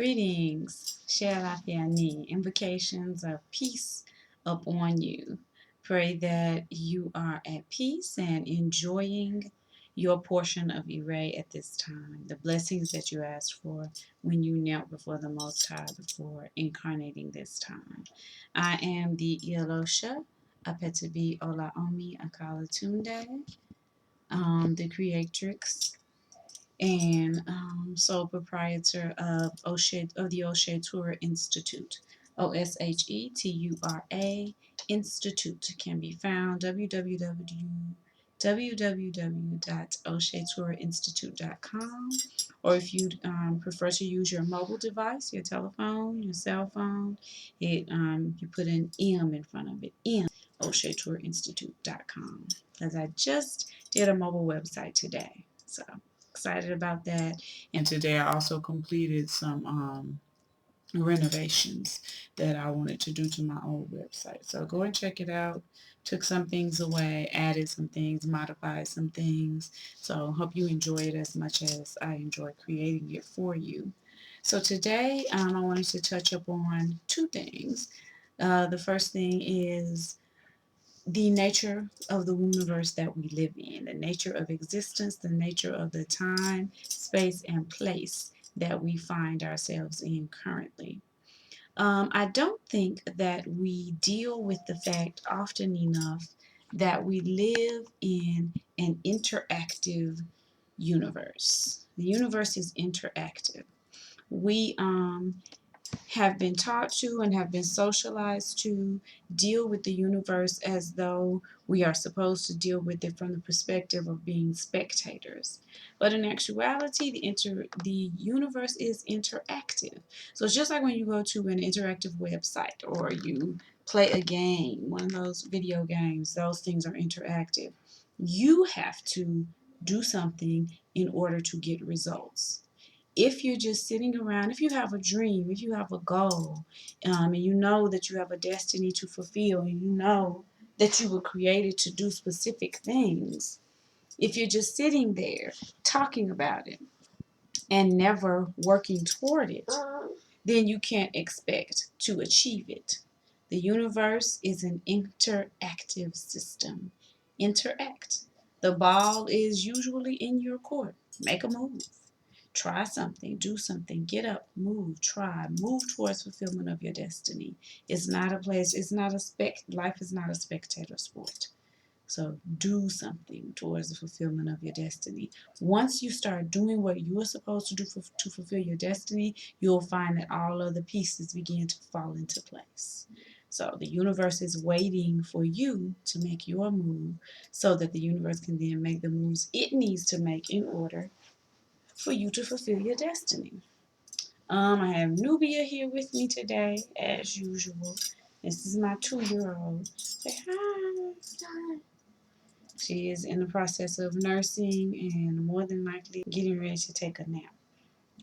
Greetings, Shalafiyani, invocations of peace upon you. Pray that you are at peace and enjoying your portion of Iray at this time, the blessings that you asked for when you knelt before the Most High before incarnating this time. I am the Yelosha, Apetabi Olaomi Akalatunde, the creatrix and sole proprietor of the O'Shea Tour Institute. OSHETURA Institute can be found www.oshaytourinstitute.com, or if you prefer to use your mobile device, your telephone, your cell phone, you put an M in front of it, OShaytourinstitute.com, because I just did a mobile website today. So excited about that. And today I also completed some renovations that I wanted to do to my old website. So go and check it out. Took some things away, added some things, modified some things. So hope you enjoy it as much as I enjoy creating it for you. So today I wanted to touch upon two things. The first thing is the nature of the Wombniverse that we live in, the nature of existence, the nature of the time, space, and place that we find ourselves in currently. I don't think that we deal with the fact often enough that we live in an interactive universe. The universe is interactive. We have been taught to and have been socialized to deal with the universe as though we are supposed to deal with it from the perspective of being spectators. But in actuality, the universe is interactive. So it's just like when you go to an interactive website or you play a game, one of those video games, those things are interactive. You have to do something in order to get results. If you're just sitting around, if you have a dream, if you have a goal, and you know that you have a destiny to fulfill, and you know that you were created to do specific things, if you're just sitting there talking about it and never working toward it, then you can't expect to achieve it. The universe is an interactive system. Interact. The ball is usually in your court. Make a move. Try something, do something, get up, move, try, move towards fulfillment of your destiny. It's not a place, it's not a life is not a spectator sport. So do something towards the fulfillment of your destiny. Once you start doing what you are supposed to do to fulfill your destiny, you'll find that all of the pieces begin to fall into place. So the universe is waiting for you to make your move so that the universe can then make the moves it needs to make in order for you to fulfill your destiny. I have Nubia here with me today, as usual. This is my 2-year-old. Say hi. Hi. She is in the process of nursing and more than likely getting ready to take a nap.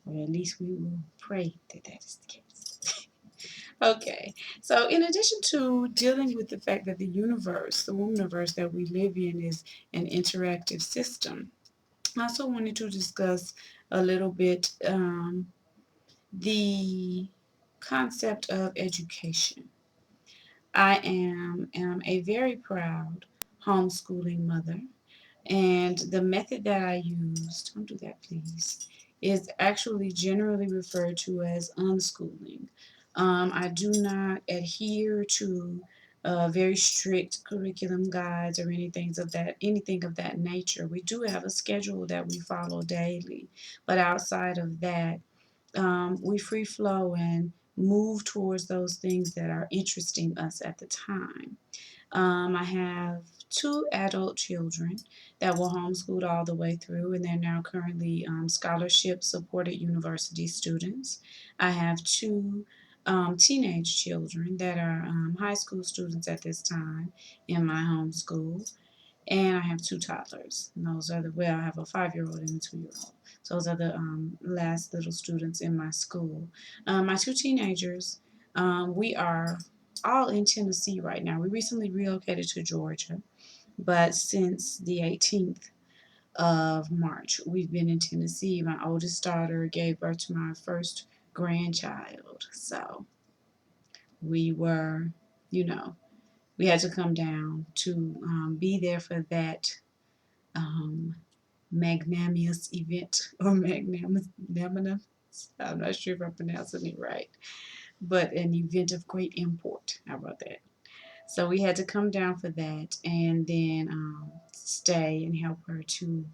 Or at least we will pray that that is the case. Okay, so in addition to dealing with the fact that the universe, the Wombniverse that we live in, is an interactive system, I also wanted to discuss a little bit the concept of education. I am a very proud homeschooling mother, and the method that I used, don't do that please, is actually generally referred to as unschooling. I do not adhere to very strict curriculum guides or anything of that nature. We do have a schedule that we follow daily, but outside of that, we free flow and move towards those things that are interesting us at the time. I have 2 adult children that were homeschooled all the way through, and they're now currently scholarship supported university students. I have 2 teenage children that are high school students at this time in my homeschool. And I have 2 toddlers. And those are I have a 5-year-old and a 2-year-old. So those are the last little students in my school. My 2 teenagers, we are all in Tennessee right now. We recently relocated to Georgia, but since the 18th of March, we've been in Tennessee. My oldest daughter gave birth to my first grandchild. So we were, you know, we had to come down to be there for that um, magnanimous event or magnanimous. I'm not sure if I'm pronouncing it right, but an event of great import. How about that? So we had to come down for that and then stay and help her to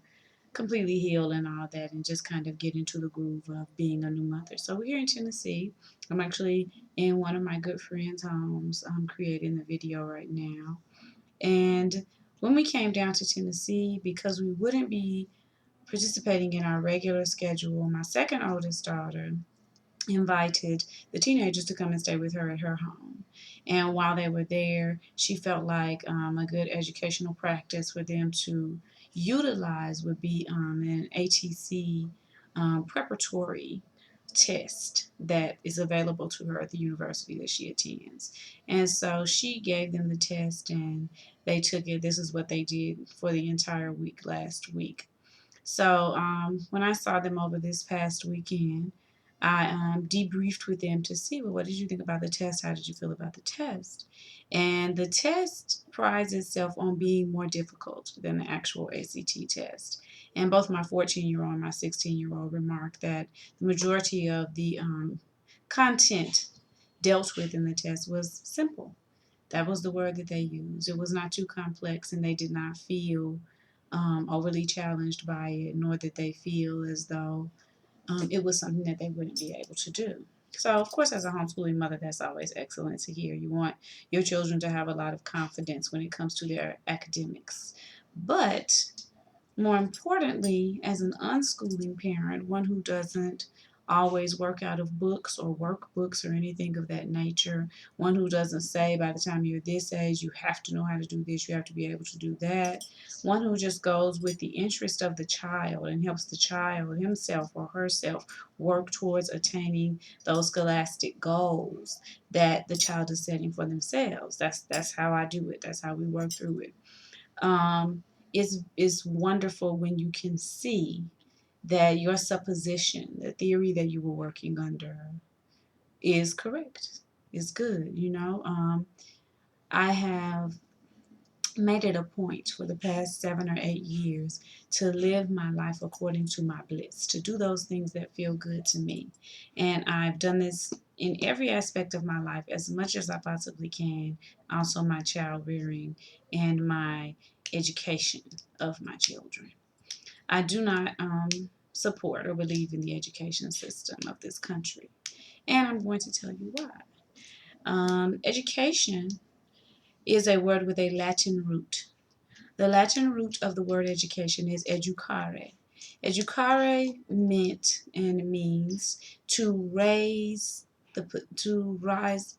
completely heal and all that and just kind of get into the groove of being a new mother. So we're here in Tennessee. I'm actually in one of my good friends' homes. I'm creating the video right now. And when we came down to Tennessee, because we wouldn't be participating in our regular schedule, my second oldest daughter invited the teenagers to come and stay with her at her home. And while they were there, she felt like a good educational practice for them to utilize would be an ATC preparatory test that is available to her at the university that she attends. And so she gave them the test and they took it. This is what they did for the entire week last week. So when I saw them over this past weekend, I debriefed with them to see, well, what did you think about the test? How did you feel about the test? And the test prides itself on being more difficult than the actual ACT test. And both my 14-year-old and my 16-year-old remarked that the majority of the content dealt with in the test was simple. That was the word that they used. It was not too complex, and they did not feel overly challenged by it, nor did they feel as though it was something that they wouldn't be able to do. So, of course, as a homeschooling mother, that's always excellent to hear. You want your children to have a lot of confidence when it comes to their academics. But more importantly, as an unschooling parent, one who doesn't always work out of books or workbooks or anything of that nature, one who doesn't say by the time you're this age, you have to know how to do this, you have to be able to do that, one who just goes with the interest of the child and helps the child himself or herself work towards attaining those scholastic goals that the child is setting for themselves. That's how I do it. That's how we work through it. um, it's wonderful when you can see that your supposition, the theory that you were working under, is correct, is good. I have made it a point for the past 7 or 8 years to live my life according to my bliss, to do those things that feel good to me. And I've done this in every aspect of my life as much as I possibly can, also my child rearing and my education of my children. I do not support or believe in the education system of this country. And I'm going to tell you why. Education is a word with a Latin root. The Latin root of the word education is educare. Educare meant and means to raise to rise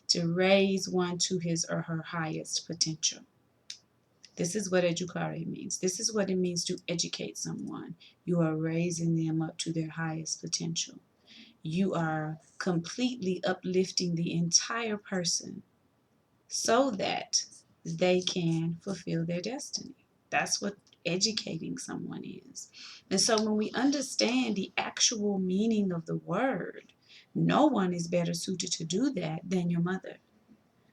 to raise one to his or her highest potential. This is what educare means. This is what it means to educate someone. You are raising them up to their highest potential. You are completely uplifting the entire person so that they can fulfill their destiny. That's what educating someone is. And so when we understand the actual meaning of the word, no one is better suited to do that than your mother.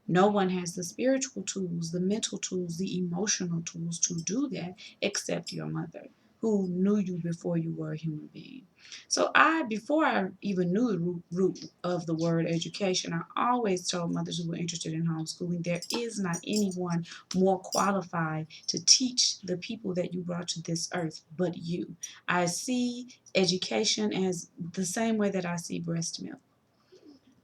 No one has the spiritual tools, the mental tools, the emotional tools to do that except your mother, who knew you before you were a human being. So before I even knew the root of the word education, I always told mothers who were interested in homeschooling, there is not anyone more qualified to teach the people that you brought to this earth but you. I see education as the same way that I see breast milk.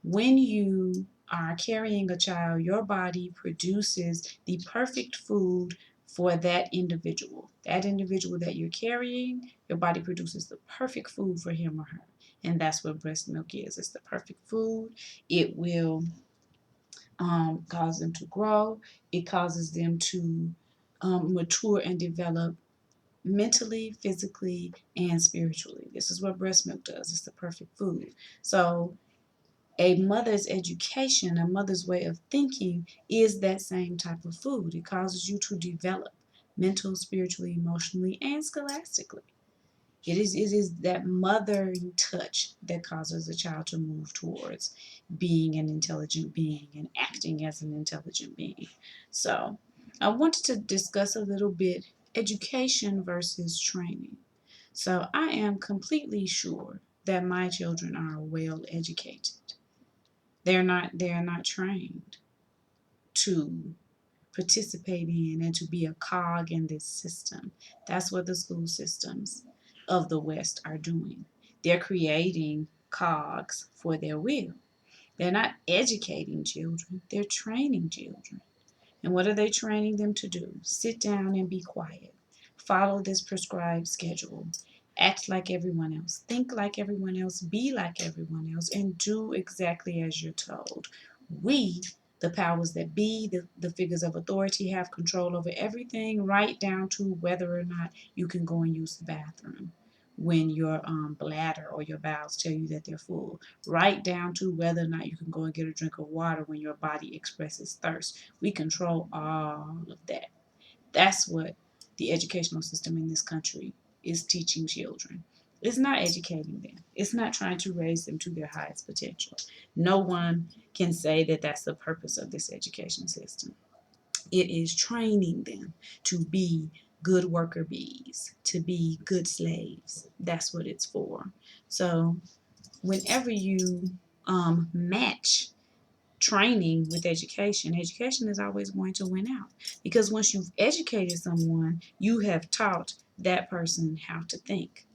When you are carrying a child, your body produces the perfect food for that individual. That individual that you're carrying, your body produces the perfect food for him or her. And that's what breast milk is. It's the perfect food. It will cause them to grow. It causes them to mature and develop mentally, physically, and spiritually. This is what breast milk does. It's the perfect food. So a mother's education, a mother's way of thinking is that same type of food. It causes you to develop mental, spiritually, emotionally, and scholastically. It is that mothering touch that causes a child to move towards being an intelligent being and acting as an intelligent being. So I wanted to discuss a little bit education versus training. So I am completely sure that my children are well educated. They are not trained to participate in and to be a cog in this system. That's what the school systems of the West are doing. They're creating cogs for their will. They're not educating children, they're training children. And what are they training them to do? Sit down and be quiet. Follow this prescribed schedule. Act like everyone else. Think like everyone else. Be like everyone else. And do exactly as you're told. We, the powers that be, the figures of authority, have control over everything, right down to whether or not you can go and use the bathroom when your bladder or your bowels tell you that they're full, right down to whether or not you can go and get a drink of water when your body expresses thirst. We control all of that. That's what the educational system in this country is teaching children. It's not educating them. It's not trying to raise them to their highest potential. No one can say that that's the purpose of this education system. It is training them to be good worker bees, to be good slaves. That's what it's for. So whenever you match training with education, education is always going to win out. Because once you've educated someone, you have taught that person how to think.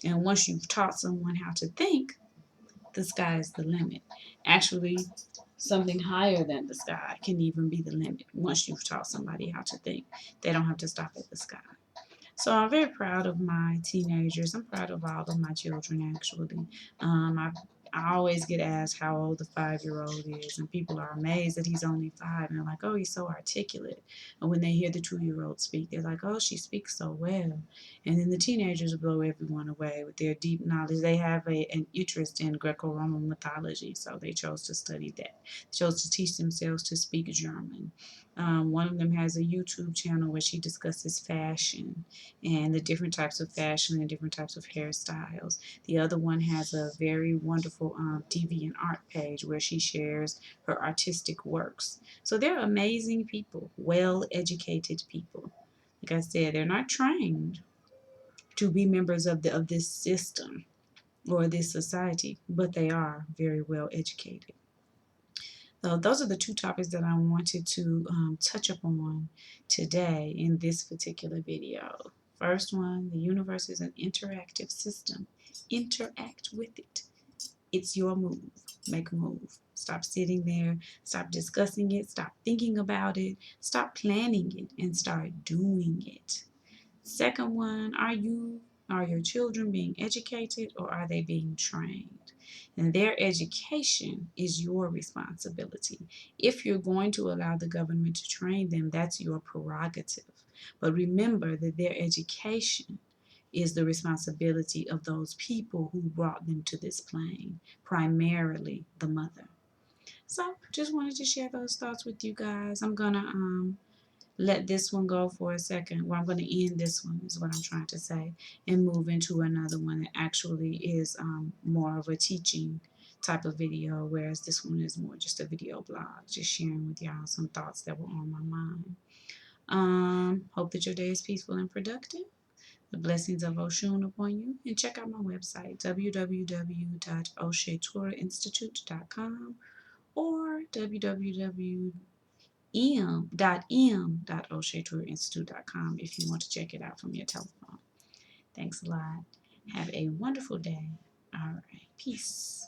And once you've taught someone how to think, the sky is the limit. Actually, something higher than the sky can even be the limit once you've taught somebody how to think. They don't have to stop at the sky. So I'm very proud of my teenagers. I'm proud of all of my children, actually. I always get asked how old the 5-year-old is, and people are amazed that he's only 5. And they're like, oh, he's so articulate. And when they hear the 2-year-old speak, they're like, oh, she speaks so well. And then the teenagers blow everyone away with their deep knowledge. They have an interest in Greco-Roman mythology, so they chose to study that. They chose to teach themselves to speak German. One of them has a YouTube channel where she discusses fashion and the different types of fashion and different types of hairstyles. The other one has a very wonderful DeviantArt page where she shares her artistic works. So they're amazing people, well-educated people. Like I said, they're not trained to be members of this system or this society, but they are very well educated. So those are the two topics that I wanted to touch upon today in this particular video. First one, the universe is an interactive system. Interact with it. It's your move. Make a move. Stop sitting there. Stop discussing it. Stop thinking about it. Stop planning it and start doing it. Second one, are your children being educated or are they being trained? And their education is your responsibility. If you're going to allow the government to train them, that's your prerogative. But remember that their education is the responsibility of those people who brought them to this plane, primarily the mother. So just wanted to share those thoughts with you guys. I'm gonna let this one go for a second. Well, I'm going to end this one, is what I'm trying to say, and move into another one that actually is more of a teaching type of video, whereas this one is more just a video blog, just sharing with y'all some thoughts that were on my mind. Hope that your day is peaceful and productive. The blessings of Oshun upon you. And check out my website, www.oshetourinstitute.com or www m.m.oshetourinstitute.com if you want to check it out from your telephone. Thanks a lot. Have a wonderful day. All right. Peace.